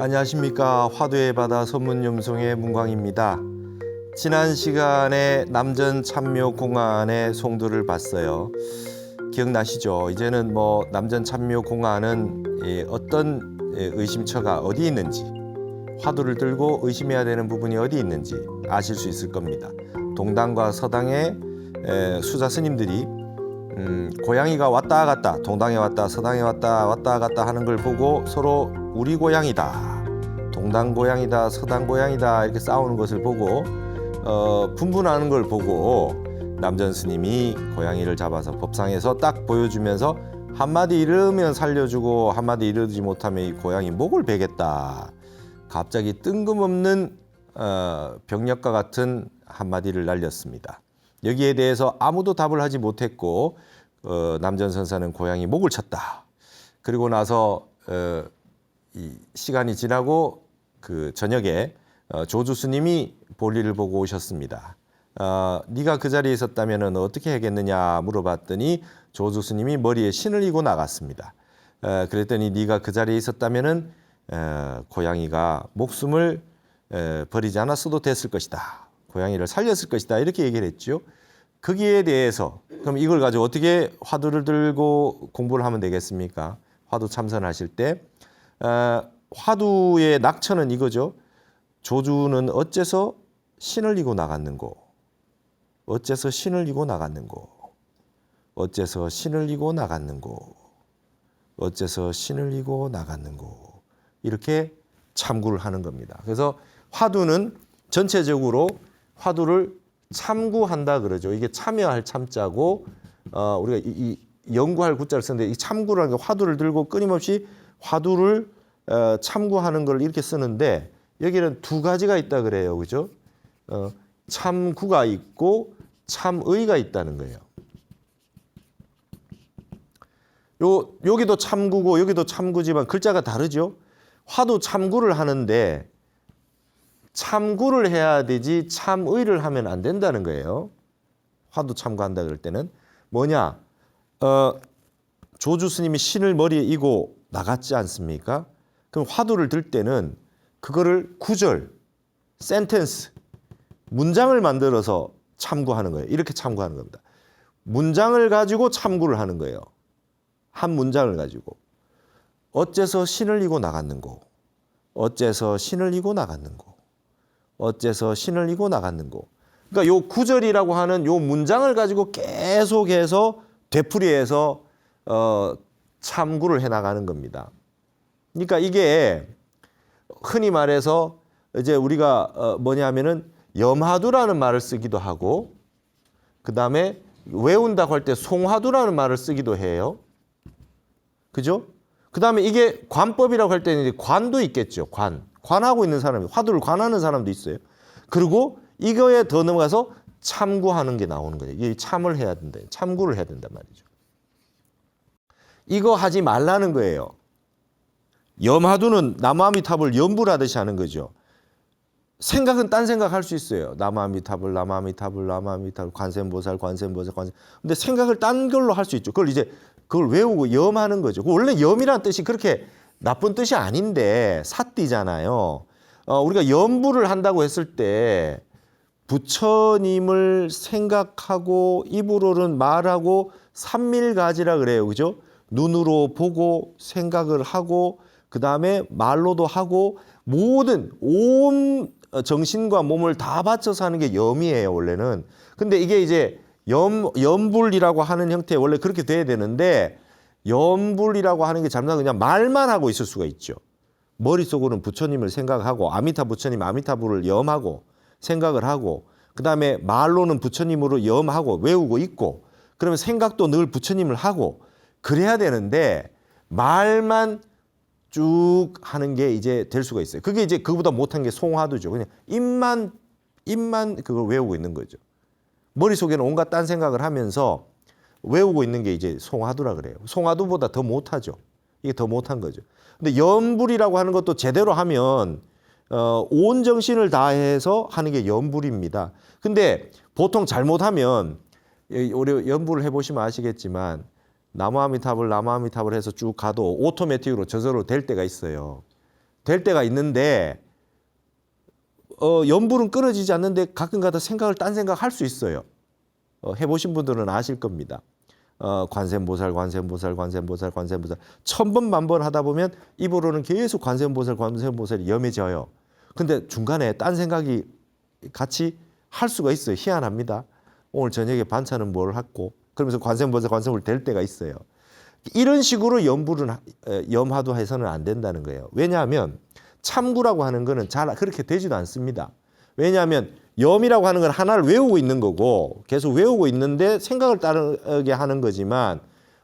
안녕하십니까. 화두의 바다 선문염송의 문광입니다. 지난 시간에 남전 참묘 공안의 송도를 봤어요. 기억나시죠? 이제는 남전 참묘 공안은 어떤 의심처가 어디 있는지, 화두를 들고 의심해야 되는 부분이 어디 있는지 아실 수 있을 겁니다. 동당과 서당의 수자 스님들이 고양이가 왔다 갔다, 동당에 왔다 서당에 왔다 갔다 하는 걸 보고 서로 우리 고양이다, 동당 고양이다, 서당 고양이다 이렇게 싸우는 것을 보고 분분하는 걸 보고 남전 스님이 고양이를 잡아서 법상에서 딱 보여주면서 한마디 이르면 살려주고 한마디 이르지 못하면 이 고양이 목을 베겠다. 갑자기 뜬금없는 병력과 같은 한마디를 날렸습니다. 여기에 대해서 아무도 답을 하지 못했고 남전 선사는 고양이 목을 쳤다. 그리고 나서 이 시간이 지나고 그 저녁에 조주 스님이 볼일을 보고 오셨습니다. 네가 그 자리에 있었다면 어떻게 하겠느냐 물어봤더니 조주 스님이 머리에 신을 이고 나갔습니다. 그랬더니 네가 그 자리에 있었다면 고양이가 목숨을 버리지 않았어도 됐을 것이다. 고양이를 살렸을 것이다. 이렇게 얘기를 했죠. 거기에 대해서 그럼 이걸 가지고 어떻게 화두를 들고 공부를 하면 되겠습니까? 화두 참선하실 때 화두의 낙처는 이거죠. 조주는 어째서 신을 이고 나갔는고? 어째서 신을 이고 나갔는고? 어째서 신을 이고 나갔는고? 어째서 신을 이고 나갔는고? 이렇게 참구를 하는 겁니다. 그래서 화두는 전체적으로 화두를 참구한다 그러죠. 이게 참여할 참자고 우리가 이 연구할 구자를 쓰는데 이 참구라는 게 화두를 들고 끊임없이 화두를 참구하는 걸 이렇게 쓰는데 여기는 두 가지가 있다 그래요. 그죠? 참구가 있고 참의가 있다는 거예요. 여기도 참구고 여기도 참구지만 글자가 다르죠. 화두 참구를 하는데 참구를 해야 되지 참의를 하면 안 된다는 거예요. 화두 참구한다 그럴 때는 뭐냐? 조주 스님이 신을 머리에 이고 나갔지 않습니까? 그럼 화두를 들 때는 그거를 구절, 센텐스, 문장을 만들어서 참구하는 거예요. 이렇게 참구하는 겁니다. 문장을 가지고 참구를 하는 거예요. 한 문장을 가지고. 어째서 신을 이고 나갔는고? 어째서 신을 이고 나갔는고? 어째서 신을 이고 나갔는고? 그러니까 요 구절이라고 하는 요 문장을 가지고 계속해서 되풀이해서 참구를 해 나가는 겁니다. 그러니까 이게 흔히 말해서 이제 우리가 뭐냐면은 염화두라는 말을 쓰기도 하고 그다음에 외운다고 할 때 송화두라는 말을 쓰기도 해요. 그죠? 그다음에 이게 관법이라고 할 때는 이제 관도 있겠죠. 관하고 있는 사람이 화두를 관하는 사람도 있어요. 그리고 이거에 더 넘어가서 참구하는 게 나오는 거예요. 이 참을 해야 된다. 참구를 해야 된단 말이죠. 이거 하지 말라는 거예요. 염화두는 나무아미타불 염불하듯이 하는 거죠. 생각은 딴 생각할 수 있어요. 나무아미타불, 나무아미타불, 나무아미타불, 관세음보살, 관세음보살, 관세. 근데 생각을 딴 걸로 할 수 있죠. 그걸 이제 그걸 외우고 염하는 거죠. 원래 염이라는 뜻이 그렇게 나쁜 뜻이 아닌데 사띠잖아요. 우리가 염불을 한다고 했을 때 부처님을 생각하고 입으로는 말하고 삼밀가지라 그래요. 그죠? 눈으로 보고 생각을 하고 그다음에 말로도 하고 모든 온 정신과 몸을 다 바쳐서 하는 게 염이에요. 원래는. 근데 이게 이제 염불이라고 하는 형태 원래 그렇게 돼야 되는데 염불이라고 하는 게 잘못하면 그냥 말만 하고 있을 수가 있죠. 머릿속으로는 부처님을 생각하고 아미타 부처님 아미타불을 염하고 생각을 하고 그다음에 말로는 부처님으로 염하고 외우고 있고 그러면 생각도 늘 부처님을 하고 그래야 되는데 말만 쭉 하는 게 이제 될 수가 있어요. 그게 이제 그보다 못한 게 송화두죠. 그냥 입만 그걸 외우고 있는 거죠. 머릿속에는 온갖 딴 생각을 하면서 외우고 있는 게 이제 송화두라 그래요. 송화두보다 더 못하죠. 이게 더 못한 거죠. 근데 염불이라고 하는 것도 제대로 하면 온 정신을 다해서 하는 게 염불입니다. 근데 보통 잘못하면 우리 염불을 해보시면 아시겠지만 나무아미타불 해서 쭉 가도 오토매틱으로 저절로 될 때가 있어요. 될 때가 있는데 염불은 끊어지지 않는데 가끔가다 생각을 딴 생각 할 수 있어요. 해보신 분들은 아실 겁니다. 관세음보살 1000번 만번 하다 보면 입으로는 계속 관세음보살이 염해져요. 근데 중간에 딴 생각이 같이 할 수가 있어요. 희한합니다. 오늘 저녁에 반찬은 뭘 할고 그러면서 관세음보살 될 때가 있어요. 이런 식으로 염화도 해서는 안 된다는 거예요. 왜냐하면 참구라고 하는 거는 잘 그렇게 되지도 않습니다. 왜냐하면 염이라고 하는 건 하나를 외우고 있는 거고 계속 외우고 있는데 생각을 따르게 하는 거지만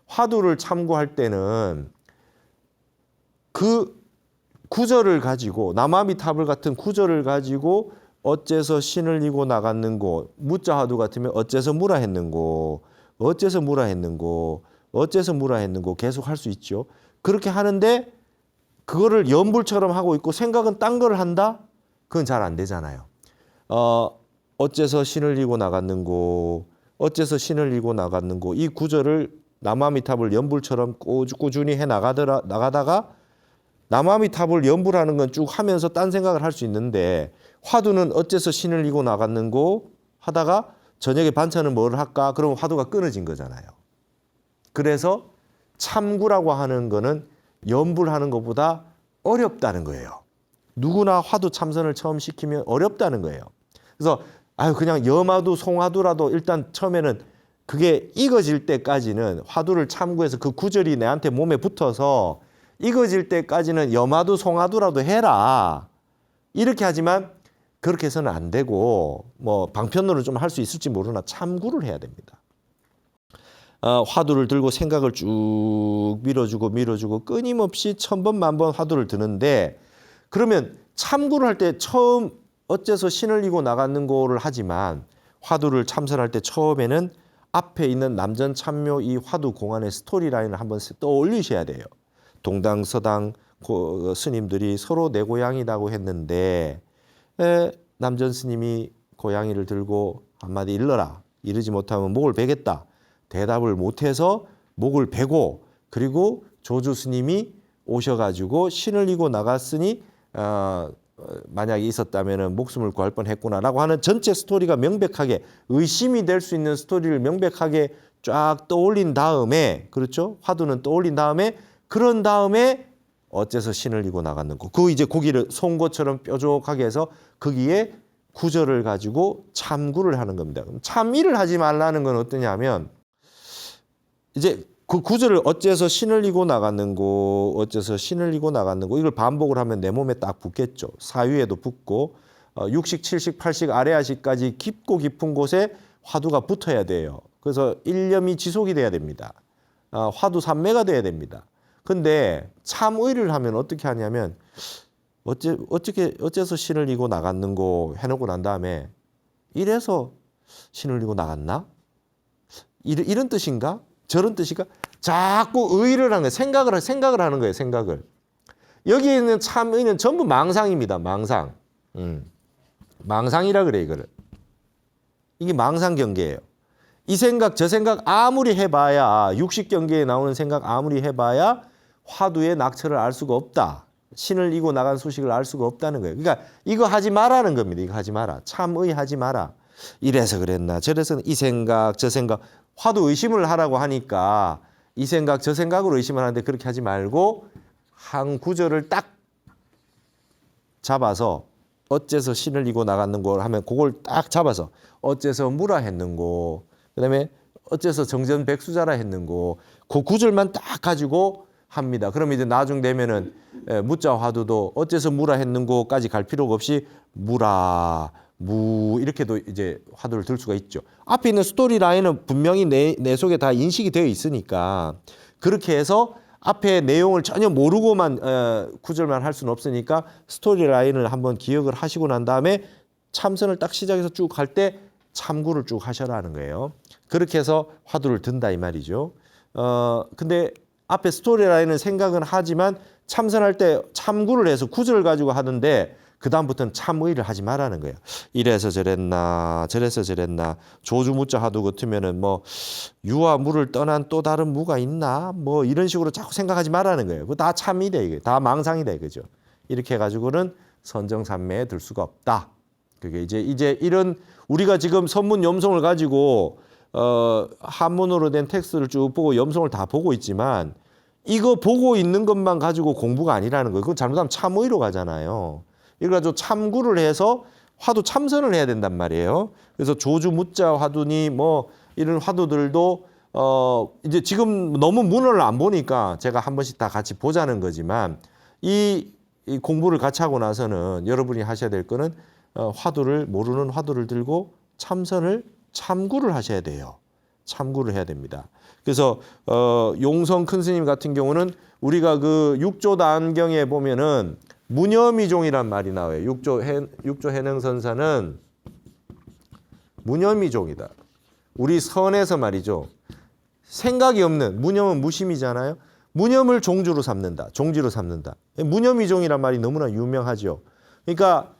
화두를 참고할 때는 그 구절을 가지고 남아미타불 같은 구절을 가지고 어째서 신을 이고 나갔는고 무자화두 같으면 어째서 무라 했는고 어째서 무라 했는고 어째서 무라 했는고 계속 할 수 있죠. 그렇게 하는데 그거를 염불처럼 하고 있고 생각은 딴 걸 한다? 그건 잘 안 되잖아요. 어째서 신을 이고 나갔는고 어째서 신을 이고 나갔는고 이 구절을 남아미타불 염불처럼 꾸준히 해 나가다가 남아미타불 염불하는 건 쭉 하면서 딴 생각을 할 수 있는데 화두는 어째서 신을 이고 나갔는고 하다가 저녁에 반찬은 뭘 할까? 그러면 화두가 끊어진 거잖아요. 그래서 참구라고 하는 거는 염불하는 것보다 어렵다는 거예요. 누구나 화두 참선을 처음 시키면 어렵다는 거예요. 그래서 그냥 염화두, 송화두라도 일단 처음에는 그게 익어질 때까지는 화두를 참고해서 그 구절이 내한테 몸에 붙어서 익어질 때까지는 염화두, 송화두라도 해라. 이렇게 하지만 그렇게 해서는 안 되고 뭐 방편으로 좀 할 수 있을지 모르나 참구를 해야 됩니다. 화두를 들고 생각을 쭉 밀어주고 끊임없이 1000번 만번 화두를 드는데 그러면 참구를 할 때 처음 어째서 신을 이고 나가는 거를 하지만 화두를 참선할 때 처음에는 앞에 있는 남전참묘 이 화두 공안의 스토리라인을 한번 떠올리셔야 돼요. 동당서당 스님들이 서로 내 고향이라고 했는데 남전 스님이 고양이를 들고 한마디 일러라. 이르지 못하면 목을 베겠다. 대답을 못해서 목을 베고 그리고 조주 스님이 오셔가지고 신을 이고 나갔으니 만약에 있었다면 목숨을 구할 뻔했구나라고 하는 전체 스토리가 명백하게 의심이 될 수 있는 스토리를 명백하게 쫙 떠올린 다음에 그렇죠? 화두는 떠올린 다음에 그런 다음에 어째서 신을 이고 나갔는고 그 이제 고기를 송곳처럼 뾰족하게 해서 거기에 구절을 가지고 참구를 하는 겁니다. 참의를 하지 말라는 건 어떠냐면 이제 그 구절을 어째서 신을 이고 나갔는고 어째서 신을 이고 나갔는고 이걸 반복을 하면 내 몸에 딱 붙겠죠. 사유에도 붙고 6식, 7식, 8식, 아래아식까지 깊고 깊은 곳에 화두가 붙어야 돼요. 그래서 일념이 지속이 돼야 됩니다. 화두 삼매가 돼야 됩니다. 근데 참의를 하면 어떻게 하냐면 어째서 신을 이고 나갔는고 해놓고 난 다음에 이래서 신을 이고 나갔나? 이런 뜻인가? 저런 뜻인가? 자꾸 의의를 하는 거예요. 생각을 하는 거예요. 생각을. 여기 있는 참의는 전부 망상입니다. 망상. 망상이라 그래 이거를. 이게 망상 경계예요. 이 생각 저 생각 아무리 해봐야 육식 경계에 나오는 생각 아무리 해봐야 화두의 낙처를 알 수가 없다. 신을 이고 나간 소식을 알 수가 없다는 거예요. 그러니까 이거 하지 말라는 겁니다. 이거 하지 마라. 참의 하지 마라. 이래서 그랬나 저래서 이 생각 저 생각 화두 의심을 하라고 하니까 이 생각 저 생각으로 의심을 하는데 그렇게 하지 말고 한 구절을 딱 잡아서 어째서 신을 이고 나갔는고 하면 그걸 딱 잡아서 어째서 무라 했는고 그다음에 어째서 정전백수자라 했는고 그 구절만 딱 가지고 합니다. 그러면 이제 나중 되면은 무자 화두도 어째서 무라 했는고까지 갈 필요가 없이 무라 무 이렇게도 이제 화두를 들 수가 있죠. 앞에 있는 스토리 라인은 분명히 내 속에 다 인식이 되어 있으니까 그렇게 해서 앞에 내용을 전혀 모르고만 구절만 할 수는 없으니까 스토리 라인을 한번 기억을 하시고 난 다음에 참선을 딱 시작해서 쭉 갈 때 참구를 쭉 하셔라 하는 거예요. 그렇게 해서 화두를 든다 이 말이죠. 근데 앞에 스토리 라인은 생각은 하지만 참선할 때 참구를 해서 구절을 가지고 하는데 그 다음부터는 참의를 하지 말라는 거예요. 이래서 저랬나 저래서 저랬나 조주무자 화두 같으면은 뭐 유와 무를 떠난 또 다른 무가 있나 뭐 이런 식으로 자꾸 생각하지 말라는 거예요. 그거 다 참이다 이게 다 망상이다 이거죠. 이렇게 해가지고는 선정산매에 들 수가 없다. 그게 이제 이런 우리가 지금 선문 염송을 가지고 한문으로 된 텍스트를 쭉 보고 염송을 다 보고 있지만 이거 보고 있는 것만 가지고 공부가 아니라는 거예요. 그건 잘못하면 참의로 가잖아요. 이걸 가지고 참구를 해서 화두 참선을 해야 된단 말이에요. 그래서 조주 무자 화두니 뭐 이런 화두들도 이제 지금 너무 문헌을 안 보니까 제가 한 번씩 다 같이 보자는 거지만 이 공부를 같이 하고 나서는 여러분이 하셔야 될 거는 화두를 모르는 화두를 들고 참구를 하셔야 돼요. 참구를 해야 됩니다. 그래서 용성 큰 스님 같은 경우는 우리가 그 육조단경에 보면은 무념이종이란 말이 나와요. 육조 해능선사는 무념이종이다. 우리 선에서 말이죠. 생각이 없는 무념은 무심이잖아요. 무념을 종주로 삼는다. 종지로 삼는다. 무념이종이란 말이 너무나 유명하죠. 그러니까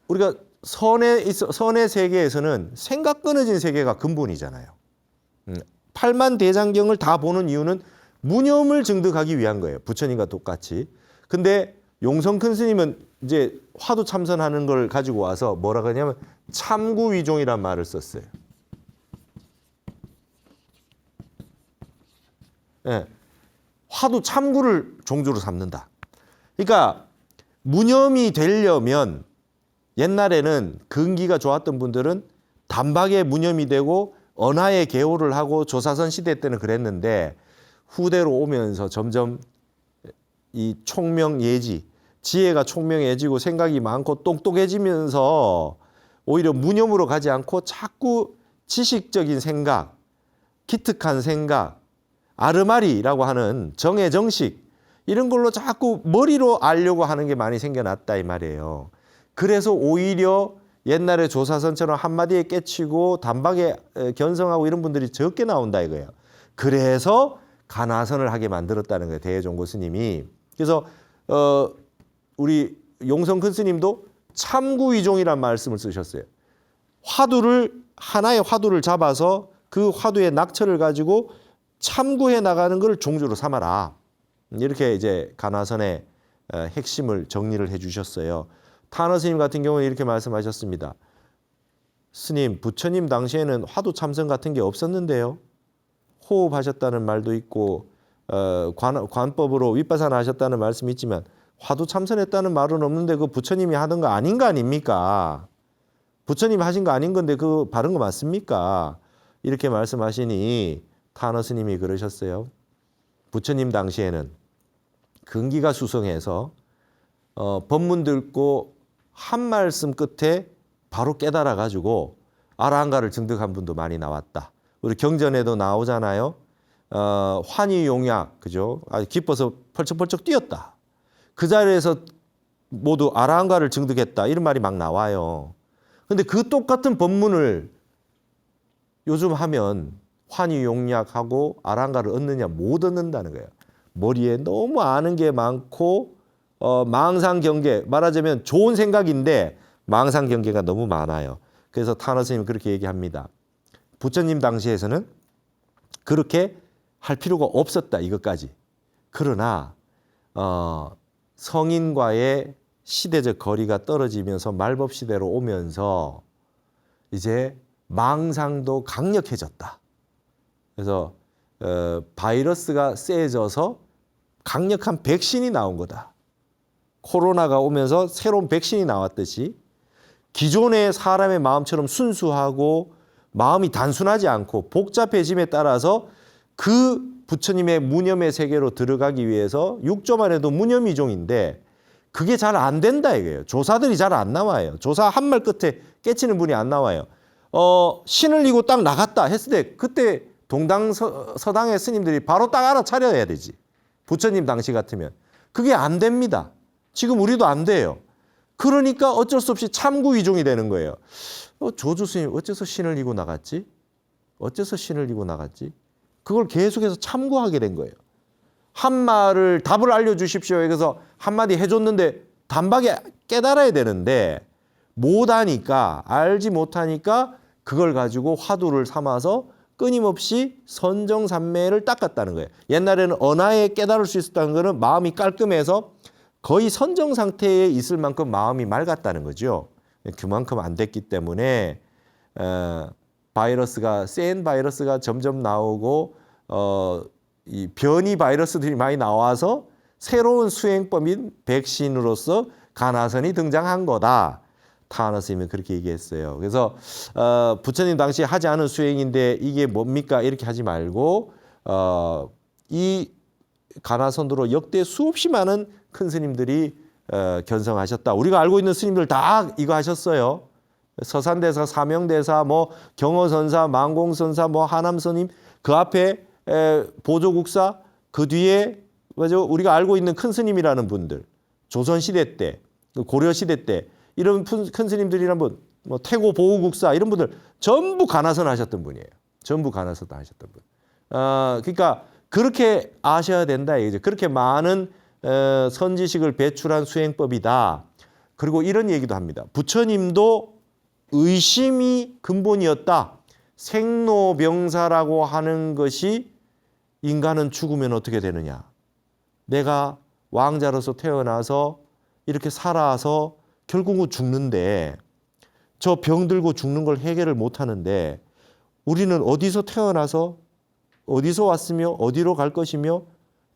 우리가 선의 세계에서는 생각 끊어진 세계가 근본이잖아요. 팔만대장경을 다 보는 이유는 무념을 증득하기 위한 거예요. 부처님과 똑같이. 근데 용성 큰 스님은 이제 화두 참선하는 걸 가지고 와서 뭐라고 하냐면 참구위종이란 말을 썼어요. 예. 화두 참구를 종주로 삼는다. 그러니까 무념이 되려면 옛날에는 근기가 좋았던 분들은 단박에 무념이 되고 언하에 개호를 하고 조사선 시대 때는 그랬는데 후대로 오면서 점점 이 총명예지, 지혜가 총명해지고 생각이 많고 똑똑해지면서 오히려 무념으로 가지 않고 자꾸 지식적인 생각, 기특한 생각, 아르마리라고 하는 정해정식 이런 걸로 자꾸 머리로 알려고 하는 게 많이 생겨났다 이 말이에요. 그래서 오히려 옛날에 조사선처럼 한마디에 깨치고 단박에 견성하고 이런 분들이 적게 나온다 이거예요. 그래서 간화선을 하게 만들었다는 거예요. 대종고 스님이. 그래서 우리 용성 큰 스님도 참구위종이란 말씀을 쓰셨어요. 하나의 화두를 잡아서 그 화두의 낙처를 가지고 참구해 나가는 걸 종주로 삼아라. 이렇게 이제 간화선의 핵심을 정리를 해 주셨어요. 타너 스님 같은 경우는 이렇게 말씀하셨습니다. 스님, 부처님 당시에는 화두 참선 같은 게 없었는데요. 호흡하셨다는 말도 있고 관법으로 윗바사나 하셨다는 말씀이 있지만 화두 참선했다는 말은 없는데 그 부처님이 하던 거 아닌 거 아닙니까? 부처님이 하신 거 아닌 건데 그 바른 거 맞습니까? 이렇게 말씀하시니 타너 스님이 그러셨어요. 부처님 당시에는 근기가 수성해서 법문 듣고 한 말씀 끝에 바로 깨달아 가지고 아라한가를 증득한 분도 많이 나왔다. 우리 경전에도 나오잖아요. 환희용약, 그죠? 아주 기뻐서 펄쩍펄쩍 뛰었다. 그 자리에서 모두 아라한가를 증득했다. 이런 말이 막 나와요. 근데 그 똑같은 법문을 요즘 하면 환희용약하고 아라한가를 얻느냐? 못 얻는다는 거예요. 머리에 너무 아는 게 많고 망상경계, 말하자면 좋은 생각인데 망상경계가 너무 많아요. 그래서 타너 스님은 그렇게 얘기합니다. 부처님 당시에서는 그렇게 할 필요가 없었다 이것까지. 그러나 성인과의 시대적 거리가 떨어지면서 말법시대로 오면서 이제 망상도 강력해졌다. 그래서 바이러스가 세져서 강력한 백신이 나온 거다. 코로나가 오면서 새로운 백신이 나왔듯이 기존의 사람의 마음처럼 순수하고 마음이 단순하지 않고 복잡해짐에 따라서 그 부처님의 무념의 세계로 들어가기 위해서 육조만 해도 무념이종인데 그게 잘 안 된다 이거예요. 조사들이 잘 안 나와요. 조사 한 말 끝에 깨치는 분이 안 나와요. 신을 이고 딱 나갔다 했을 때 그때 서당의 스님들이 바로 딱 알아차려야 되지. 부처님 당시 같으면. 그게 안 됩니다. 지금 우리도 안 돼요. 그러니까 어쩔 수 없이 참구위종이 되는 거예요. 조주 스님 어째서 신을 이고 나갔지? 어째서 신을 이고 나갔지? 그걸 계속해서 참고하게 된 거예요. 한 말을 답을 알려주십시오. 그래서 한마디 해줬는데 단박에 깨달아야 되는데 못하니까 알지 못하니까 그걸 가지고 화두를 삼아서 끊임없이 선정산매를 닦았다는 거예요. 옛날에는 언하에 깨달을 수 있었다는 거는 마음이 깔끔해서 거의 선정 상태에 있을 만큼 마음이 맑았다는 거죠. 그만큼 안 됐기 때문에 바이러스가 센 바이러스가 점점 나오고 이 변이 바이러스들이 많이 나와서 새로운 수행법인 백신으로서 가나선이 등장한 거다. 타하나 스님은 그렇게 얘기했어요. 그래서 부처님 당시 하지 않은 수행인데 이게 뭡니까? 이렇게 하지 말고 이 가나선으로 역대 수없이 많은 큰 스님들이 견성하셨다. 우리가 알고 있는 스님들 다 이거 하셨어요. 서산대사, 사명대사, 뭐 경허선사, 만공선사, 뭐 하남스님, 그 앞에 보조국사, 그 뒤에 맞아 우리가 알고 있는 큰 스님이라는 분들, 조선시대 때, 고려시대 때 이런 큰 스님들이란 분, 뭐 태고 보우국사 이런 분들 전부 가나선 하셨던 분이에요. 전부 가나선 하셨던 분. 그러니까 그렇게 아셔야 된다 이거죠. 그렇게 많은 선지식을 배출한 수행법이다. 그리고 이런 얘기도 합니다. 부처님도 의심이 근본이었다. 생로병사라고 하는 것이 인간은 죽으면 어떻게 되느냐. 내가 왕자로서 태어나서 이렇게 살아서 결국은 죽는데 저 병 들고 죽는 걸 해결을 못 하는데 우리는 어디서 태어나서 어디서 왔으며 어디로 갈 것이며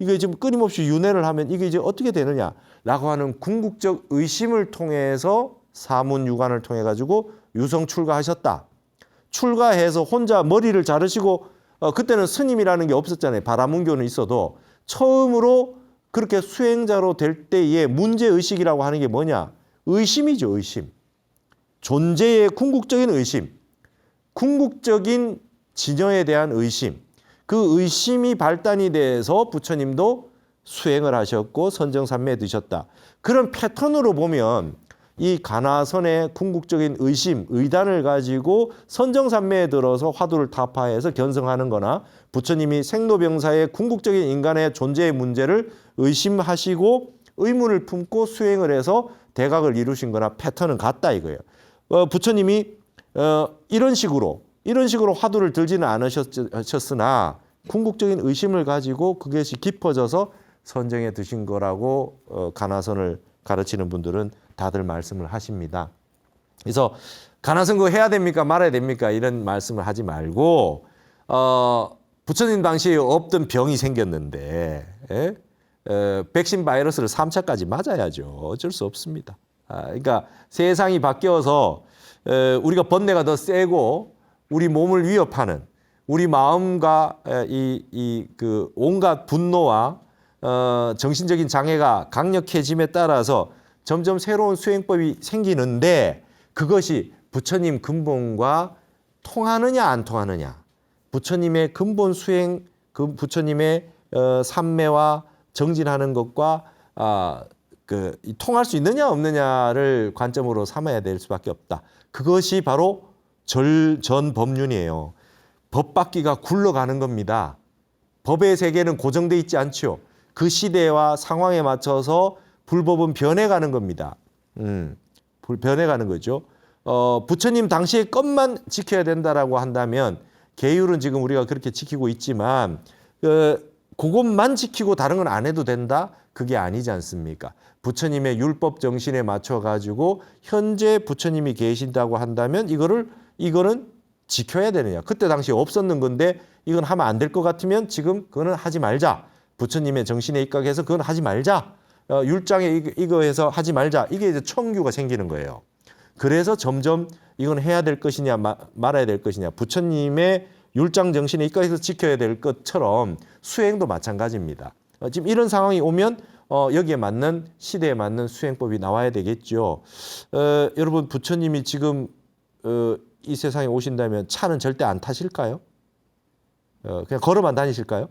이게 지금 끊임없이 윤회를 하면 이게 이제 어떻게 되느냐라고 하는 궁극적 의심을 통해서 사문유관을 통해 가지고 유성 출가하셨다. 출가해서 혼자 머리를 자르시고 그때는 스님이라는 게 없었잖아요. 바라문교는 있어도 처음으로 그렇게 수행자로 될 때의 문제의식이라고 하는 게 뭐냐? 의심이죠. 의심. 존재의 궁극적인 의심. 궁극적인 진여에 대한 의심. 그 의심이 발단이 돼서 부처님도 수행을 하셨고 선정산매에 드셨다. 그런 패턴으로 보면 이 가나선의 궁극적인 의심, 의단을 가지고 선정산매에 들어서 화두를 타파해서 견성하는 거나 부처님이 생로병사의 궁극적인 인간의 존재의 문제를 의심하시고 의문을 품고 수행을 해서 대각을 이루신 거나 패턴은 같다 이거예요. 부처님이 이런 식으로 화두를 들지는 않으셨으나 궁극적인 의심을 가지고 그것이 깊어져서 선정에 드신 거라고 가나선을 가르치는 분들은 다들 말씀을 하십니다. 그래서 가나선 그거 해야 됩니까? 말아야 됩니까? 이런 말씀을 하지 말고 부처님 당시에 없던 병이 생겼는데 백신 바이러스를 3차까지 맞아야죠. 어쩔 수 없습니다. 그러니까 세상이 바뀌어서 우리가 번뇌가 더 세고 우리 몸을 위협하는 우리 마음과 그 온갖 분노와 정신적인 장애가 강력해짐에 따라서 점점 새로운 수행법이 생기는데 그것이 부처님 근본과 통하느냐 안 통하느냐. 부처님의 근본 수행, 그 부처님의 삼매와 정진하는 것과 통할 수 있느냐 없느냐를 관점으로 삼아야 될 수밖에 없다. 그것이 바로 전법륜이에요. 법 바뀌가 굴러가는 겁니다. 법의 세계는 고정돼 있지 않죠. 그 시대와 상황에 맞춰서 불법은 변해가는 겁니다. 변해가는 거죠. 부처님 당시의 것만 지켜야 된다라고 한다면 계율은 지금 우리가 그렇게 지키고 있지만 그것만 지키고 다른 건 안 해도 된다? 그게 아니지 않습니까? 부처님의 율법 정신에 맞춰 가지고 현재 부처님이 계신다고 한다면 이거는 지켜야 되느냐. 그때 당시에 없었는 건데 이건 하면 안 될 것 같으면 지금 그거는 하지 말자. 부처님의 정신에 입각해서 그건 하지 말자. 율장에 이거 해서 하지 말자. 이게 이제 청규가 생기는 거예요. 그래서 점점 이건 해야 될 것이냐 말아야 될 것이냐. 부처님의 율장 정신에 입각해서 지켜야 될 것처럼 수행도 마찬가지입니다. 지금 이런 상황이 오면 여기에 맞는 시대에 맞는 수행법이 나와야 되겠죠. 여러분 부처님이 지금 이 세상에 오신다면 차는 절대 안 타실까요? 그냥 걸어만 다니실까요?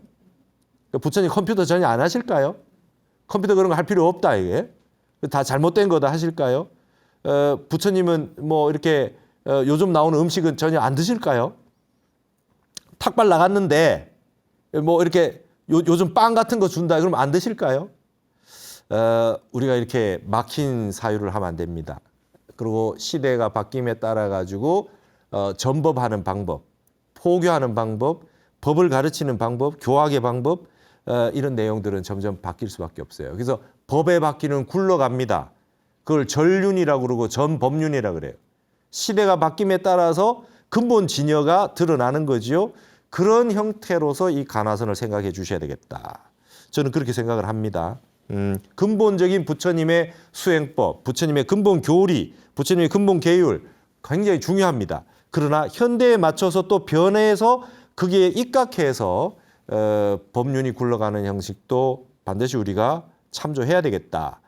부처님 컴퓨터 전혀 안 하실까요? 컴퓨터 그런 거 할 필요 없다 이게. 다 잘못된 거다 하실까요? 부처님은 뭐 이렇게 요즘 나오는 음식은 전혀 안 드실까요? 탁발 나갔는데 뭐 이렇게 요즘 빵 같은 거 준다 그러면 안 드실까요? 우리가 이렇게 막힌 사유를 하면 안 됩니다. 그리고 시대가 바뀜에 따라 가지고 전법하는 방법, 포교하는 방법, 법을 가르치는 방법, 교학의 방법 이런 내용들은 점점 바뀔 수밖에 없어요. 그래서 법의 바퀴는 굴러갑니다. 그걸 전륜이라고 그러고 전법륜이라고 그래요. 시대가 바뀜에 따라서 근본 진여가 드러나는 거지요. 그런 형태로서 이 가나선을 생각해 주셔야 되겠다. 저는 그렇게 생각을 합니다. 근본적인 부처님의 수행법, 부처님의 근본 교리, 부처님의 근본 계율 굉장히 중요합니다. 그러나 현대에 맞춰서 또 변해서 그게 입각해서 법륜이 굴러가는 형식도 반드시 우리가 참조해야 되겠다.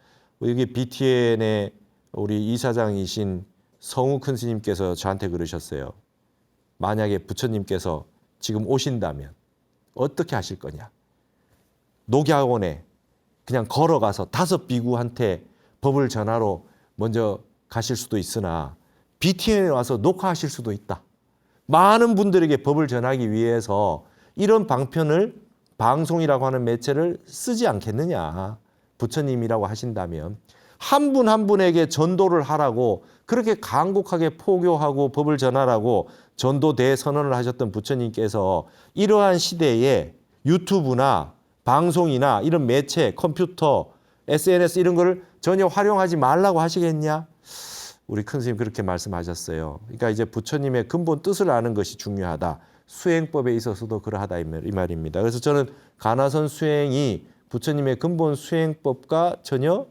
여기 BTN의 우리 이사장이신 성우 큰 스님께서 저한테 그러셨어요. 만약에 부처님께서 지금 오신다면 어떻게 하실 거냐. 녹야원에 그냥 걸어가서 5비구한테 법을 전하러 먼저 가실 수도 있으나 BTN에 와서 녹화하실 수도 있다. 많은 분들에게 법을 전하기 위해서 이런 방편을 방송이라고 하는 매체를 쓰지 않겠느냐. 부처님이라고 하신다면 한 분 한 분에게 전도를 하라고 그렇게 간곡하게 포교하고 법을 전하라고 전도 대선언을 하셨던 부처님께서 이러한 시대에 유튜브나 방송이나 이런 매체, 컴퓨터, SNS 이런 거를 전혀 활용하지 말라고 하시겠냐? 우리 큰 스님 그렇게 말씀하셨어요. 그러니까 이제 부처님의 근본 뜻을 아는 것이 중요하다. 수행법에 있어서도 그러하다 이 말입니다. 그래서 저는 가나선 수행이 부처님의 근본 수행법과 전혀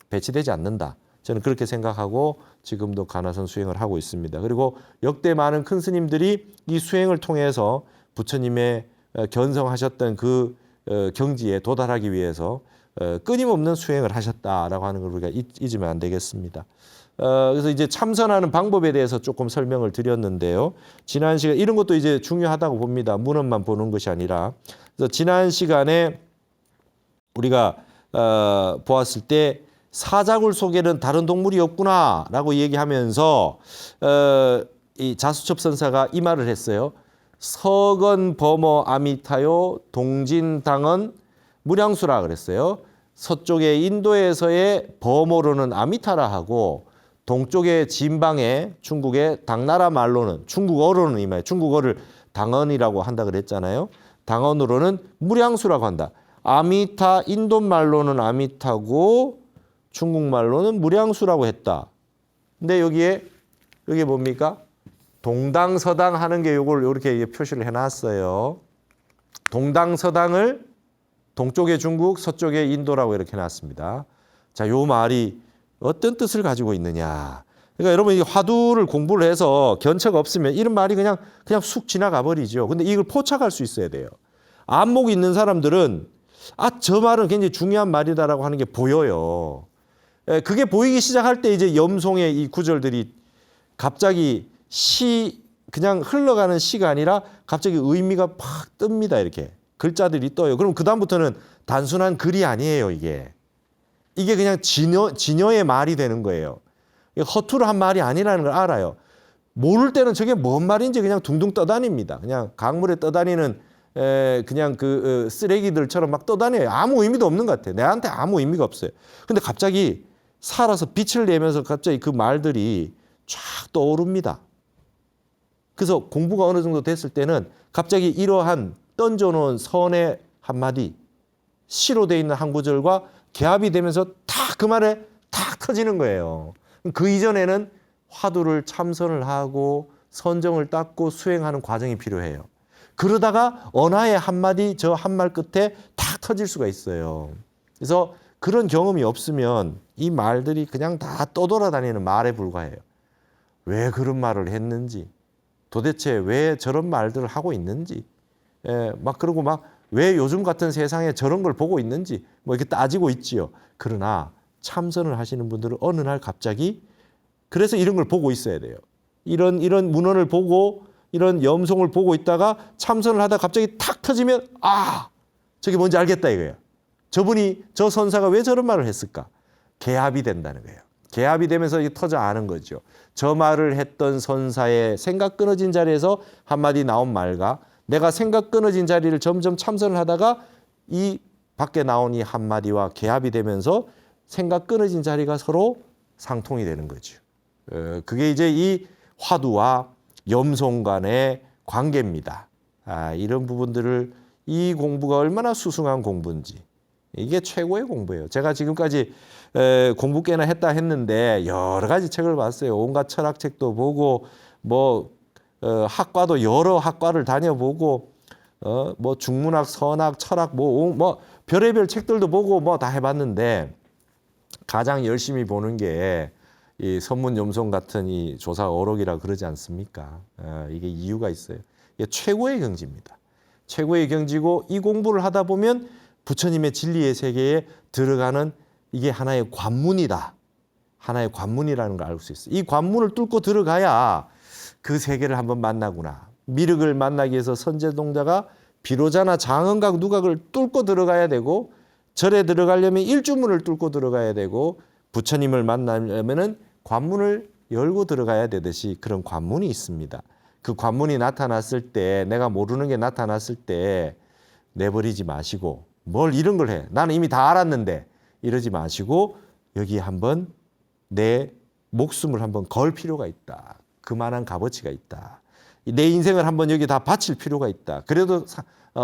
배치되지 않는다. 저는 그렇게 생각하고 지금도 가나선 수행을 하고 있습니다. 그리고 역대 많은 큰 스님들이 이 수행을 통해서 부처님의 견성하셨던 그 경지에 도달하기 위해서 끊임없는 수행을 하셨다라고 하는 걸 우리가 잊으면 안 되겠습니다. 그래서 이제 참선하는 방법에 대해서 조금 설명을 드렸는데요. 지난 시간 이런 것도 이제 중요하다고 봅니다. 문헌만 보는 것이 아니라. 그래서 지난 시간에 우리가 보았을 때 사자굴 속에는 다른 동물이 없구나라고 얘기하면서 이 자수첩 선사가 이 말을 했어요. 서건 범어 아미타요 동진당은 무량수라 그랬어요. 서쪽의 인도에서의 범어로는 아미타라 하고 동쪽의 진방의 중국의 당나라 말로는 중국어로는 이 말 중국어를 당언이라고 한다 그랬잖아요. 당언으로는 무량수라고 한다. 아미타 인도 말로는 아미타고 중국 말로는 무량수라고 했다. 근데 여기에 뭡니까? 동당서당 하는 게 요걸 이렇게 표시를 해놨어요. 동당서당을 동쪽의 중국, 서쪽의 인도라고 이렇게 해놨습니다. 자, 요 말이 어떤 뜻을 가지고 있느냐. 그러니까 여러분 이 화두를 공부를 해서 견처가 없으면 이런 말이 그냥 쑥 지나가 버리죠. 근데 이걸 포착할 수 있어야 돼요. 안목이 있는 사람들은 저 말은 굉장히 중요한 말이다라고 하는 게 보여요. 그게 보이기 시작할 때 이제 염송의 이 구절들이 갑자기 그냥 흘러가는 시가 아니라 갑자기 의미가 팍 뜹니다. 이렇게 글자들이 떠요. 그럼 그다음부터는 단순한 글이 아니에요. 이게 그냥 진여의 말이 되는 거예요. 허투루 한 말이 아니라는 걸 알아요. 모를 때는 저게 뭔 말인지 그냥 둥둥 떠다닙니다. 그냥 강물에 떠다니는 그냥 그 쓰레기들처럼 막 떠다녀요. 아무 의미도 없는 것 같아요. 내한테 아무 의미가 없어요. 근데 갑자기 살아서 빛을 내면서 갑자기 그 말들이 쫙 떠오릅니다. 그래서 공부가 어느 정도 됐을 때는 갑자기 이러한 던져놓은 선의 한마디, 시로 돼 있는 한 구절과 개합이 되면서 탁 그 말에 탁 터지는 거예요. 그 이전에는 화두를 참선을 하고 선정을 닦고 수행하는 과정이 필요해요. 그러다가 언하의 한마디 저 한 말 끝에 탁 터질 수가 있어요. 그래서 그런 경험이 없으면 이 말들이 그냥 다 떠돌아다니는 말에 불과해요. 왜 그런 말을 했는지, 도대체 왜 저런 말들을 하고 있는지, 그러고 왜 요즘 같은 세상에 저런 걸 보고 있는지 이렇게 따지고 있지요. 그러나 참선을 하시는 분들은 어느 날 갑자기 그래서 이런 걸 보고 있어야 돼요. 이런 문헌을 보고 이런 염송을 보고 있다가 참선을 하다 갑자기 탁 터지면 저게 뭔지 알겠다 이거예요. 저 선사가 왜 저런 말을 했을까? 개합이 된다는 거예요. 개합이 되면서 이게 터져 아는 거죠. 저 말을 했던 선사의 생각 끊어진 자리에서 한마디 나온 말과 내가 생각 끊어진 자리를 점점 참선을 하다가 이 밖에 나온 이 한마디와 개합이 되면서 생각 끊어진 자리가 서로 상통이 되는 거죠. 그게 이제 이 화두와 염송 간의 관계입니다. 이런 부분들을 이 공부가 얼마나 수승한 공부인지 이게 최고의 공부예요. 제가 지금까지 공부 꽤나 했다 했는데 여러 가지 책을 봤어요. 온갖 철학책도 보고 뭐 학과도 여러 학과를 다녀보고 뭐 중문학, 선학, 철학 뭐 별의별 책들도 보고 뭐 다 해봤는데 가장 열심히 보는 게 이 선문염송 같은 이 조사 어록이라 그러지 않습니까? 이게 이유가 있어요. 이게 최고의 경지입니다. 최고의 경지고 이 공부를 하다 보면 부처님의 진리의 세계에 들어가는 이게 하나의 관문이다. 하나의 관문이라는 걸 알 수 있어요. 이 관문을 뚫고 들어가야 그 세계를 한번 만나구나. 미륵을 만나기 위해서 선제동자가 비로자나 장언각 누각을 뚫고 들어가야 되고 절에 들어가려면 일주문을 뚫고 들어가야 되고 부처님을 만나려면은 관문을 열고 들어가야 되듯이 그런 관문이 있습니다. 그 관문이 나타났을 때 내가 모르는 게 나타났을 때 내버리지 마시고 뭘 이런 걸 해. 나는 이미 다 알았는데 이러지 마시고 여기 한번 내 목숨을 한번 걸 필요가 있다. 그만한 값어치가 있다. 내 인생을 한번 여기 다 바칠 필요가 있다. 그래도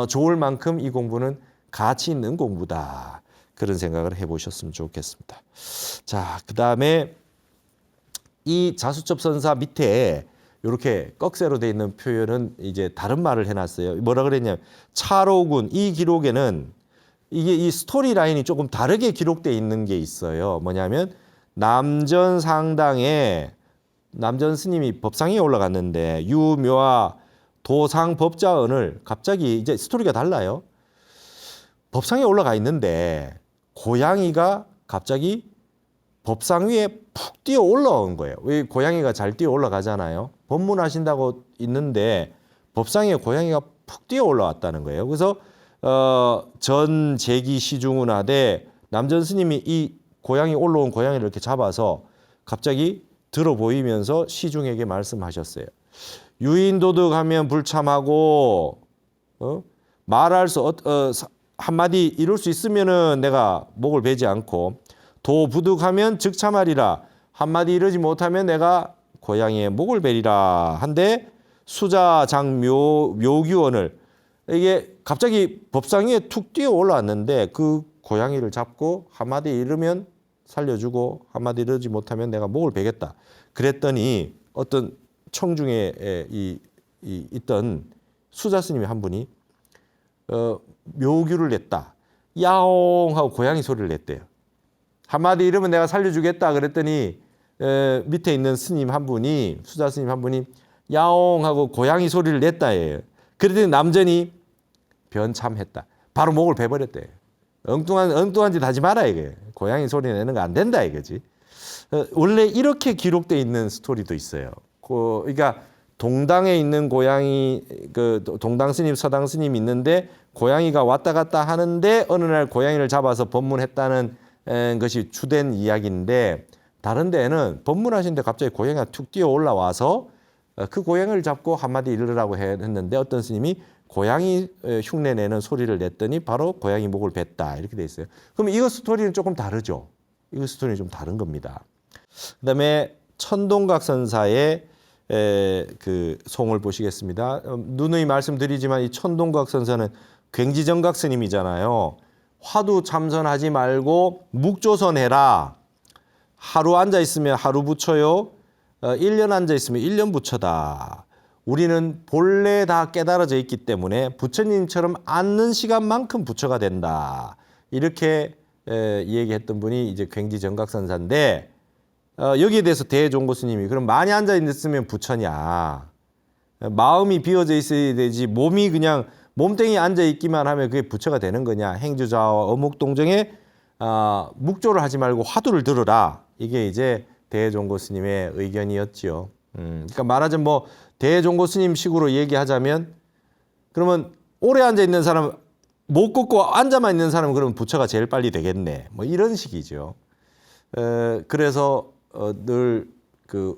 좋을 만큼 이 공부는 가치 있는 공부다. 그런 생각을 해보셨으면 좋겠습니다. 자, 그 다음에 이 자수첩선사 밑에 이렇게 꺽쇠로 돼 있는 표현은 이제 다른 말을 해놨어요. 뭐라 그랬냐면 차로군 이 기록에는 이게 이 스토리 라인이 조금 다르게 기록돼 있는 게 있어요. 뭐냐면 남전 상당에 남전 스님이 법상에 올라갔는데 유묘화 도상 법자언을 갑자기 이제 스토리가 달라요. 법상에 올라가 있는데 고양이가 갑자기 법상 위에 푹 뛰어 올라온 거예요. 왜 고양이가 잘 뛰어 올라가잖아요. 법문하신다고 있는데 법상에 고양이가 푹 뛰어 올라왔다는 거예요. 그래서 전 제기 시중은하되 남전 스님이 이 고양이 올라온 고양이를 이렇게 잡아서 갑자기 들어 보이면서 시중에게 말씀하셨어요. 유인도덕하면 불참하고 말할 수 한마디 이룰 수 있으면은 내가 목을 베지 않고 도부득하면 즉참하리라 한마디 이르지 못하면 내가 고양이의 목을 베리라 한데 수자장 묘규언을 이게 갑자기 법상 위에 툭 뛰어 올라왔는데 그 고양이를 잡고 한마디 이르면 살려주고 한마디 이르지 못하면 내가 목을 베겠다. 그랬더니 어떤 청중에 있던 수자 스님이 한 분이 묘규를 냈다. 야옹 하고 고양이 소리를 냈대요. 한마디 이러면 내가 살려주겠다 그랬더니 밑에 있는 스님 한 분이 수자 스님 한 분이 야옹 하고 고양이 소리를 냈다예요. 그랬더니 남전이 변참했다. 바로 목을 베버렸대. 엉뚱한 짓 하지 마라 이게. 고양이 소리 내는 거 안 된다 이거지. 원래 이렇게 기록되어 있는 스토리도 있어요. 그러니까 동당에 있는 고양이 그 동당 스님 서당 스님 있는데 고양이가 왔다 갔다 하는데 어느 날 고양이를 잡아서 법문했다는 것이 주된 이야기인데 다른 데에는 법문하시는데 갑자기 고양이가 툭 뛰어 올라와서 그 고양이를 잡고 한마디 이르라고 했는데 어떤 스님이 고양이 흉내내는 소리를 냈더니 바로 고양이 목을 뱉다 이렇게 돼 있어요. 그럼 이거 스토리는 조금 다르죠. 이거 스토리는 좀 다른 겁니다. 그다음에 천동각 선사의 그 송을 보시겠습니다. 누누이 말씀드리지만 이 천동각 선사는 굉지정각 스님이잖아요. 화두 참선하지 말고 묵조선 해라. 하루 앉아 있으면 하루 부처요. 1년 앉아 있으면 1년 부처다. 우리는 본래 다 깨달아져 있기 때문에 부처님처럼 앉는 시간만큼 부처가 된다. 이렇게 얘기했던 분이 이제 굉지정각선사인데 여기에 대해서 대종고 스님이 그럼 많이 앉아 있으면 부처냐? 마음이 비어져 있어야 되지 몸이 그냥 몸뚱이 앉아 있기만 하면 그게 부처가 되는 거냐? 행주자와 어묵동정에 묵조를 하지 말고 화두를 들으라. 이게 이제 대종고 스님의 의견이었지요. 그러니까 말하자면 뭐 대종고 스님 식으로 얘기하자면 그러면 오래 앉아 있는 사람 못 걷고 앉아만 있는 사람은 그러면 부처가 제일 빨리 되겠네. 뭐 이런 식이죠. 그래서 늘 그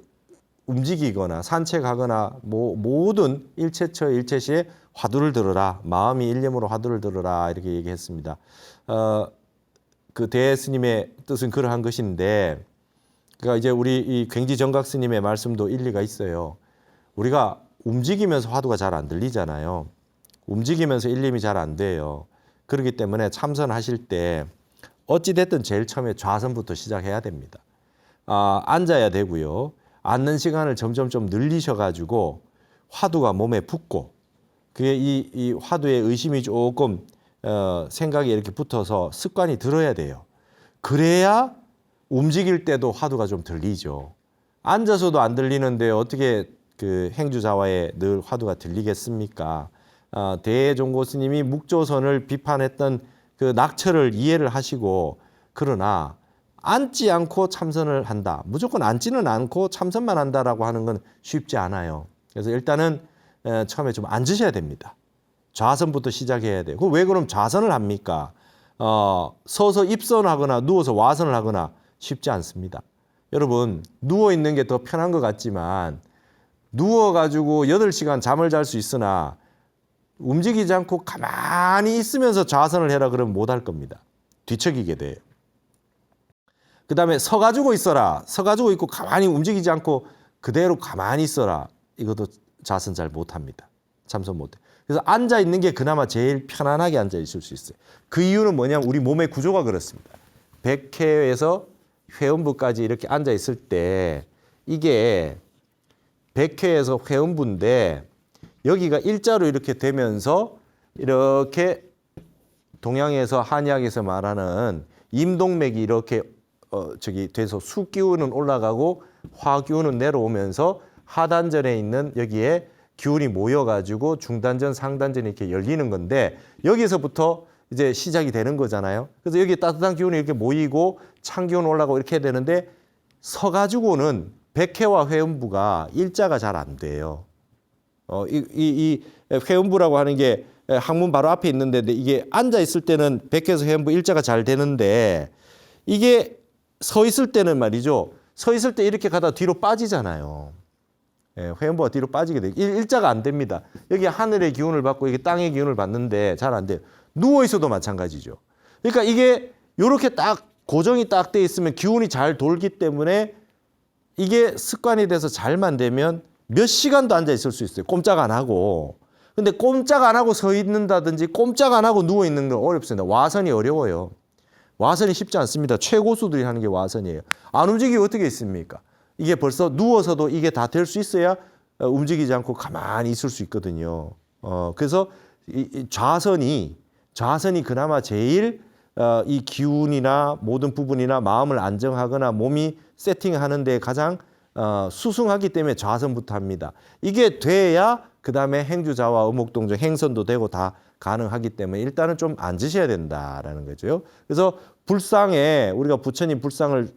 움직이거나 산책하거나 모든 일체처 일체시에 화두를 들으라. 마음이 일념으로 화두를 들으라. 이렇게 얘기했습니다. 그 대스님의 뜻은 그러한 것인데 그러니까 이제 우리 이 굉지정각 스님의 말씀도 일리가 있어요. 우리가 움직이면서 화두가 잘 안 들리잖아요. 움직이면서 일념이 잘 안 돼요. 그렇기 때문에 참선하실 때 어찌됐든 제일 처음에 좌선부터 시작해야 됩니다. 앉아야 되고요. 앉는 시간을 점점 좀 늘리셔가지고 화두가 몸에 붙고 그게 이 화두에 의심이 조금 생각이 이렇게 붙어서 습관이 들어야 돼요. 그래야 움직일 때도 화두가 좀 들리죠. 앉아서도 안 들리는데 어떻게 그 행주자와에 늘 화두가 들리겠습니까? 대종고 스님이 묵조선을 비판했던 그 낙처를 이해를 하시고 그러나 앉지 않고 참선을 한다. 무조건 앉지는 않고 참선만 한다라고 하는 건 쉽지 않아요. 그래서 일단은 처음에 좀 앉으셔야 됩니다. 좌선부터 시작해야 돼요. 왜 그럼 좌선을 합니까? 서서 입선하거나 누워서 와선을 하거나 쉽지 않습니다. 여러분 누워있는 게 더 편한 것 같지만 누워가지고 8시간 잠을 잘 수 있으나 움직이지 않고 가만히 있으면서 좌선을 해라 그러면 못할 겁니다. 뒤척이게 돼요. 그 다음에 서가지고 있어라. 서가지고 있고 가만히 움직이지 않고 그대로 가만히 있어라. 이것도 좌선 잘 못합니다. 참선 못해. 그래서 앉아 있는 게 그나마 제일 편안하게 앉아 있을 수 있어요. 그 이유는 뭐냐면 우리 몸의 구조가 그렇습니다. 백회에서 회음부까지 이렇게 앉아 있을 때 이게 백회에서 회음부인데 여기가 일자로 이렇게 되면서 이렇게 동양에서 한의학에서 말하는 임동맥이 이렇게 돼서 수 기운은 올라가고 화 기운은 내려오면서 하단전에 있는 여기에 기운이 모여가지고 중단전, 상단전이 이렇게 열리는 건데 여기서부터 이제 시작이 되는 거잖아요. 그래서 여기 따뜻한 기운이 이렇게 모이고 찬 기운 올라가고 이렇게 되는데 서가지고는 백회와 회음부가 일자가 잘 안 돼요. 이 회음부라고 하는 게 학문 바로 앞에 있는데 이게 앉아 있을 때는 백회에서 회음부 일자가 잘 되는데 이게 서 있을 때는 말이죠. 서 있을 때 이렇게 가다 뒤로 빠지잖아요. 회음부가 뒤로 빠지게 돼요. 일자가 안 됩니다. 여기 하늘의 기운을 받고 이게 땅의 기운을 받는데 잘 안 돼요. 누워 있어도 마찬가지죠. 그러니까 이게 이렇게 딱 고정이 딱 돼 있으면 기운이 잘 돌기 때문에 이게 습관이 돼서 잘만 되면 몇 시간도 앉아 있을 수 있어요. 꼼짝 안 하고. 근데 꼼짝 안 하고 서 있는다든지 꼼짝 안 하고 누워 있는 건 어렵습니다. 와선이 어려워요. 와선이 쉽지 않습니다. 최고수들이 하는 게 와선이에요. 안 움직이고 어떻게 있습니까? 이게 벌써 누워서도 이게 다 될 수 있어야 움직이지 않고 가만히 있을 수 있거든요. 그래서 이 좌선이 그나마 제일 이 기운이나 모든 부분이나 마음을 안정하거나 몸이 세팅하는 데 가장 수승하기 때문에 좌선부터 합니다. 이게 돼야 그다음에 행주자와 의목동정 행선도 되고 다 가능하기 때문에 일단은 좀 앉으셔야 된다라는 거죠. 그래서 불상에 우리가 부처님 불상을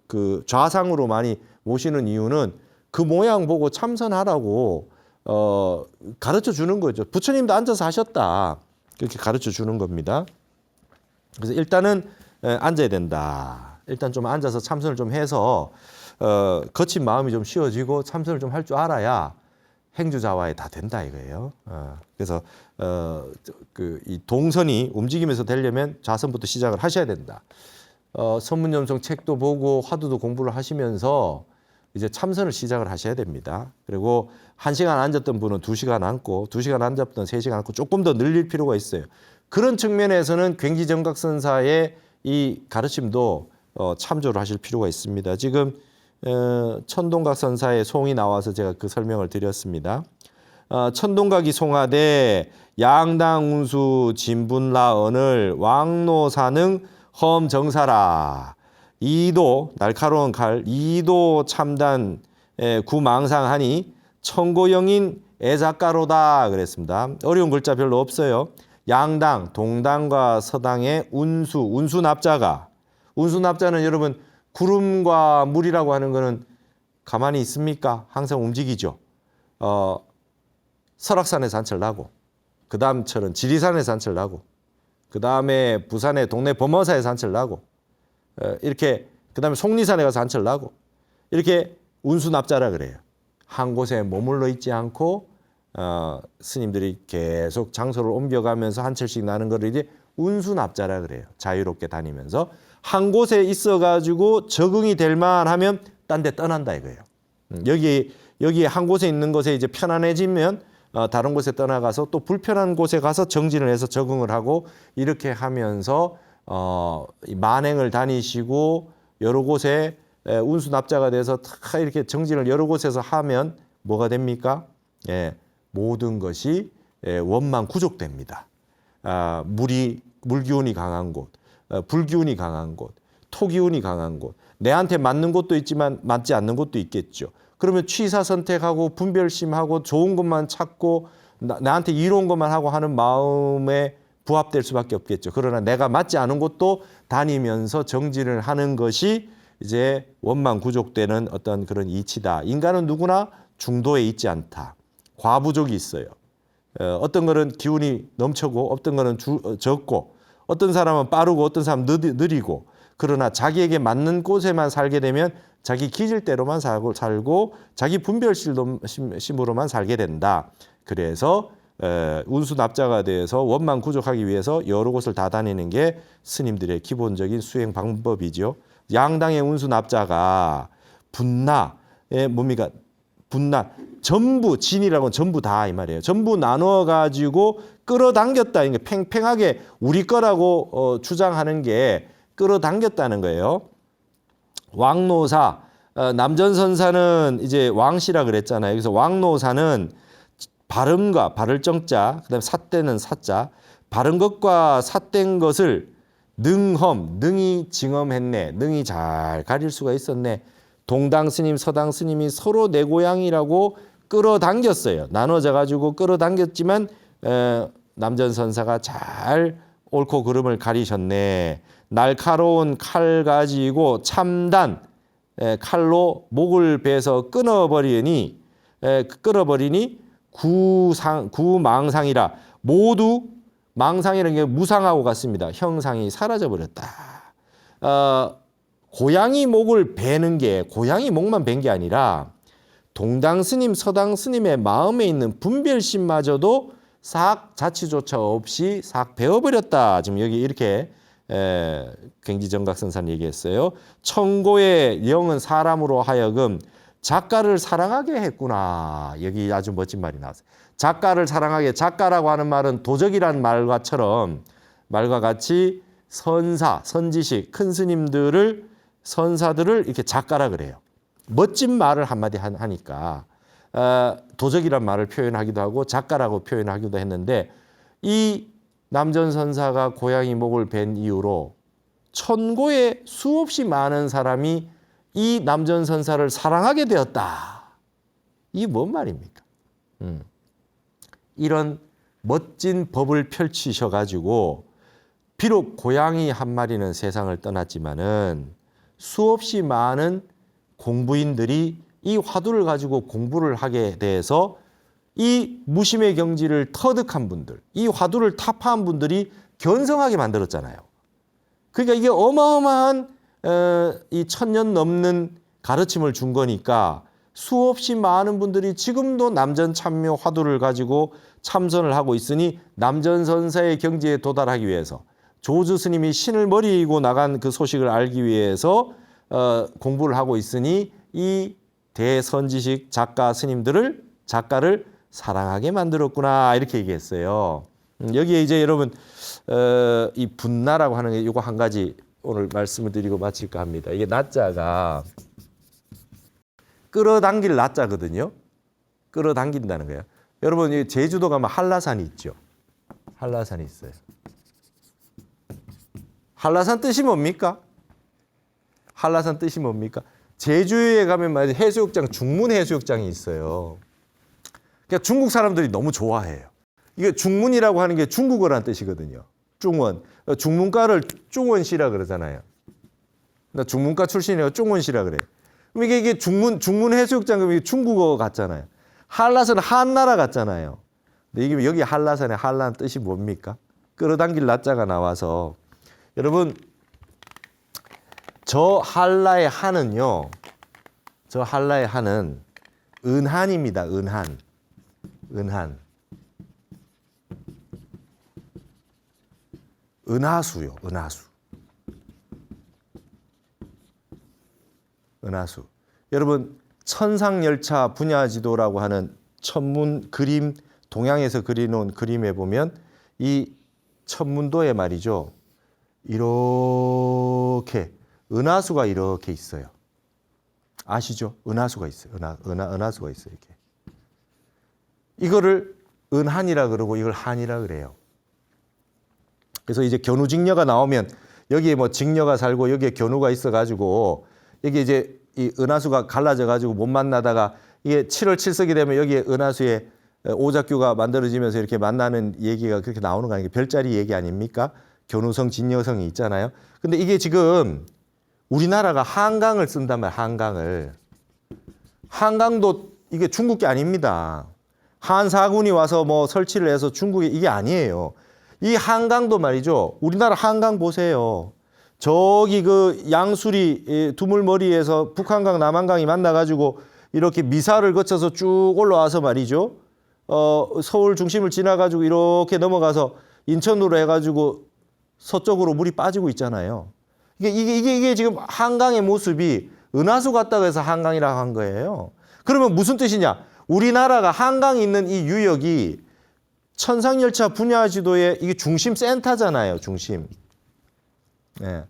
그 좌상으로 많이 모시는 이유는 그 모양 보고 참선하라고 가르쳐 주는 거죠. 부처님도 앉아서 하셨다. 그렇게 가르쳐 주는 겁니다. 그래서 일단은 앉아야 된다. 일단 좀 앉아서 참선을 좀 해서 거친 마음이 좀 쉬워지고 참선을 좀 할 줄 알아야 행주자와에 다 된다 이거예요. 그래서 이 동선이 움직이면서 되려면 좌선부터 시작을 하셔야 된다. 선문염송 책도 보고 화두도 공부를 하시면서 이제 참선을 시작을 하셔야 됩니다. 그리고 1시간 앉았던 분은 2시간 앉고 2시간 앉았던 3시간 앉고 조금 더 늘릴 필요가 있어요. 그런 측면에서는 굉지정각선사의 이 가르침도 참조를 하실 필요가 있습니다. 지금 천동각 선사의 송이 나와서 제가 그 설명을 드렸습니다. 천동각이 송하되 양당 운수 진분라언을 왕노사능 험정사라 이도 날카로운 칼 이도 참단 구망상하니 천고영인 애작가로다 그랬습니다. 어려운 글자 별로 없어요. 양당 동당과 서당의 운수납자가 운수납자는 여러분 구름과 물이라고 하는 거는 가만히 있습니까? 항상 움직이죠. 설악산에 산책을 하고 그 다음처럼 지리산에 산책을 하고 그 다음에 부산의 동네 범어사에 산책을 하고 이렇게 그 다음에 속리산에 가서 산책을 하고 이렇게 운수납자라 그래요. 한 곳에 머물러 있지 않고 스님들이 계속 장소를 옮겨가면서 한 철씩 나는 거를 이제 운수납자라 그래요. 자유롭게 다니면서 한 곳에 있어가지고 적응이 될 만하면 딴 데 떠난다 이거예요. 여기 한 곳에 있는 것에 이제 편안해지면 다른 곳에 떠나가서 또 불편한 곳에 가서 정진을 해서 적응을 하고 이렇게 하면서 만행을 다니시고 여러 곳에 운수납자가 돼서 다 이렇게 정진을 여러 곳에서 하면 뭐가 됩니까? 예, 모든 것이 원만구족됩니다. 물기운이 강한 곳, 불기운이 강한 곳, 토기운이 강한 곳, 내한테 맞는 곳도 있지만 맞지 않는 곳도 있겠죠. 그러면 취사 선택하고 분별심하고 좋은 것만 찾고 나한테 이로운 것만 하고 하는 마음에 부합될 수밖에 없겠죠. 그러나 내가 맞지 않은 곳도 다니면서 정진을 하는 것이 이제 원만구족되는 어떤 그런 이치다. 인간은 누구나 중도에 있지 않다. 과부족이 있어요. 어떤 거는 기운이 넘쳐고 어떤 거는 적고 어떤 사람은 빠르고 어떤 사람은 느리고 그러나 자기에게 맞는 곳에만 살게 되면 자기 기질대로만 살고 자기 분별심으로만 살게 된다. 그래서 운수납자가 되어서 원만구족하기 위해서 여러 곳을 다 다니는 게 스님들의 기본적인 수행 방법이죠. 양당의 운수납자가 분나에 뭡니까? 분나 전부 진이라고는 전부 다 이 말이에요. 전부 나누어 가지고 끌어당겼다. 이게 팽팽하게 우리 거라고 주장하는 게 끌어당겼다는 거예요. 왕노사 남전선사는 이제 왕시라 그랬잖아요. 그래서 왕노사는 바름과 바를 정자, 그다음에 삿대는 사자, 바른 것과 삿된 것을 능히 징험했네. 능히 잘 가릴 수가 있었네. 동당 스님, 서당 스님이 서로 내 고향이라고 끌어당겼어요. 나눠져 가지고 끌어당겼지만 남전선사가 잘 옳고 그름을 가리셨네. 날카로운 칼 가지고 참단 칼로 목을 베서 끊어버리니 구망상이라 모두 망상이라는 게 무상하고 같습니다. 형상이 사라져 버렸다. 고양이 목을 베는 게 고양이 목만 벤 게 아니라 동당 스님, 서당 스님의 마음에 있는 분별심마저도 싹 자취조차 없이 싹 베어버렸다. 지금 여기 이렇게 갱지정각선사는 얘기했어요. 천고의 영은 사람으로 하여금 작가를 사랑하게 했구나. 여기 아주 멋진 말이 나왔어요. 작가를 사랑하게, 작가라고 하는 말은 도적이란 말과 같이 선지식, 큰 스님들을 선사들을 이렇게 작가라 그래요. 멋진 말을 한마디 하니까 도적이란 말을 표현하기도 하고 작가라고 표현하기도 했는데 이 남전선사가 고양이 목을 벤 이후로 천고에 수없이 많은 사람이 이 남전선사를 사랑하게 되었다. 이게 뭔 말입니까? 이런 멋진 법을 펼치셔가지고 비록 고양이 한 마리는 세상을 떠났지만은 수없이 많은 공부인들이 이 화두를 가지고 공부를 하게 돼서 이 무심의 경지를 터득한 분들, 이 화두를 타파한 분들이 견성하게 만들었잖아요. 그러니까 이게 어마어마한 이 1000년 넘는 가르침을 준 거니까 수없이 많은 분들이 지금도 남전참묘 화두를 가지고 참선을 하고 있으니 남전선사의 경지에 도달하기 위해서 조주 스님이 신을 버리고 나간 그 소식을 알기 위해서 공부를 하고 있으니 이 대선지식 작가를 사랑하게 만들었구나 이렇게 얘기했어요. 여기에 이제 여러분 이 분나라고 하는 게 이거 한 가지 오늘 말씀을 드리고 마칠까 합니다. 이게 나자가 끌어당길 나자거든요. 끌어당긴다는 거예요. 여러분 제주도 가면 한라산이 있죠. 한라산이 있어요. 한라산 뜻이 뭡니까? 한라산 뜻이 뭡니까? 제주에 가면 말이죠. 해수욕장, 중문해수욕장이 있어요. 그러니까 중국 사람들이 너무 좋아해요. 이게 중문이라고 하는 게 중국어라는 뜻이거든요. 중원. 중문과를 중원시라 그러잖아요. 나 중문과 출신이라 중원시라 그래요. 그럼 이게 중문해수욕장 그러면 중국어 같잖아요. 한라산은 한나라 같잖아요. 근데 이게 여기 한라산의 한라는 뜻이 뭡니까? 끌어당길 나자가 나와서 여러분 저 한라의 한은요. 저 한라의 한은 은한입니다. 은한. 은하수요. 은하수. 여러분 천상열차 분야지도라고 하는 천문 그림 동양에서 그려놓은 그림에 보면 이 천문도에 말이죠. 이렇게 은하수가 이렇게 있어요. 아시죠? 은하수가 있어요. 은하수가 있어요. 이렇게. 이거를 은한이라 그러고 이걸 한이라 그래요. 그래서 이제 견우직녀가 나오면 여기에 뭐 직녀가 살고 여기에 견우가 있어가지고 여기 이제 이 은하수가 갈라져가지고 못 만나다가 이게 7월 7석이 되면 여기에 은하수에 오작교가 만들어지면서 이렇게 만나는 얘기가 그렇게 나오는 거 아니에요? 별자리 얘기 아닙니까? 견우성, 진여성이 있잖아요. 근데 이게 지금 우리나라가 한강을 쓴단 말이에요. 한강을. 한강도 이게 중국 게 아닙니다. 한사군이 와서 뭐 설치를 해서 중국에 이게 아니에요. 이 한강도 말이죠. 우리나라 한강 보세요. 저기 그 양수리 두물머리에서 북한강, 남한강이 만나가지고 이렇게 미사를 거쳐서 쭉 올라와서 말이죠. 서울 중심을 지나가지고 이렇게 넘어가서 인천으로 해가지고 서쪽으로 물이 빠지고 있잖아요. 이게 지금 한강의 모습이 은하수 같다고 해서 한강이라고 한 거예요. 그러면 무슨 뜻이냐? 우리나라가 한강이 있는 이 유역이 천상열차 분야 지도의 이게 중심 센터잖아요. 중심. 예.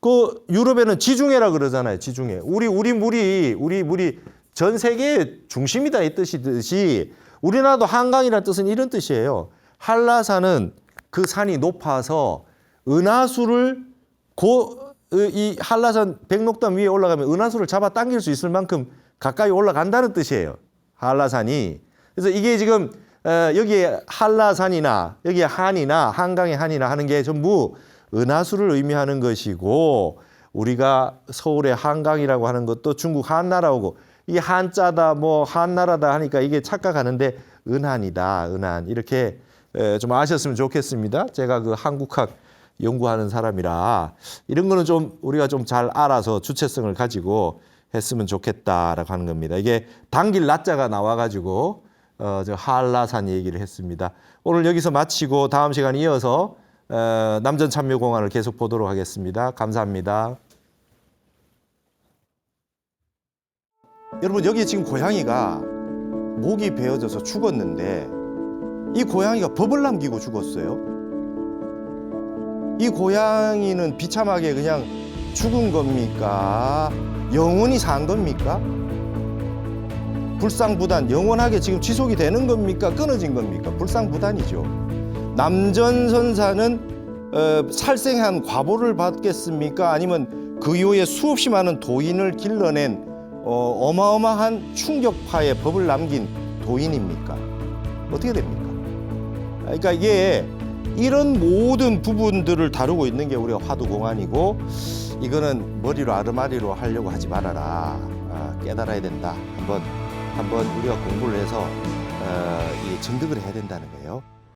그 유럽에는 지중해라 그러잖아요. 지중해. 우리 물이 전 세계의 중심이다 이 뜻이듯이 우리나라도 한강이라는 뜻은 이런 뜻이에요. 한라산은 그 산이 높아서 은하수를 이 한라산 백록담 위에 올라가면 은하수를 잡아 당길 수 있을 만큼 가까이 올라간다는 뜻이에요. 한라산이. 그래서 이게 지금 여기에 한라산이나 여기에 한이나 한강의 한이나 하는 게 전부 은하수를 의미하는 것이고 우리가 서울의 한강이라고 하는 것도 중국 한나라고 이 한자다 뭐 한나라다 하니까 이게 착각하는데 은한이다. 은한. 이렇게 좀 아셨으면 좋겠습니다. 제가 그 한국학 연구하는 사람이라 이런 거는 좀 우리가 좀 잘 알아서 주체성을 가지고 했으면 좋겠다라고 하는 겁니다. 이게 당길 낮자가 나와가지고 저 한라산 얘기를 했습니다. 오늘 여기서 마치고 다음 시간에 이어서 남전참묘공안을 계속 보도록 하겠습니다. 감사합니다. 여러분 여기 지금 고양이가 목이 베어져서 죽었는데 이 고양이가 법을 남기고 죽었어요. 이 고양이는 비참하게 그냥 죽은 겁니까? 영원히 산 겁니까? 불상부단 영원하게 지금 지속이 되는 겁니까? 끊어진 겁니까? 불상부단이죠. 남전선사는 살생한 과보를 받겠습니까? 아니면 그 이후에 수없이 많은 도인을 길러낸 어마어마한 충격파의 법을 남긴 도인입니까? 어떻게 됩니까? 그러니까 이게 이런 모든 부분들을 다루고 있는 게 우리가 화두공안이고 이거는 머리로 아르마리로 하려고 하지 말아라. 깨달아야 된다. 한번 우리가 공부를 해서 이 정득을 해야 된다는 거예요.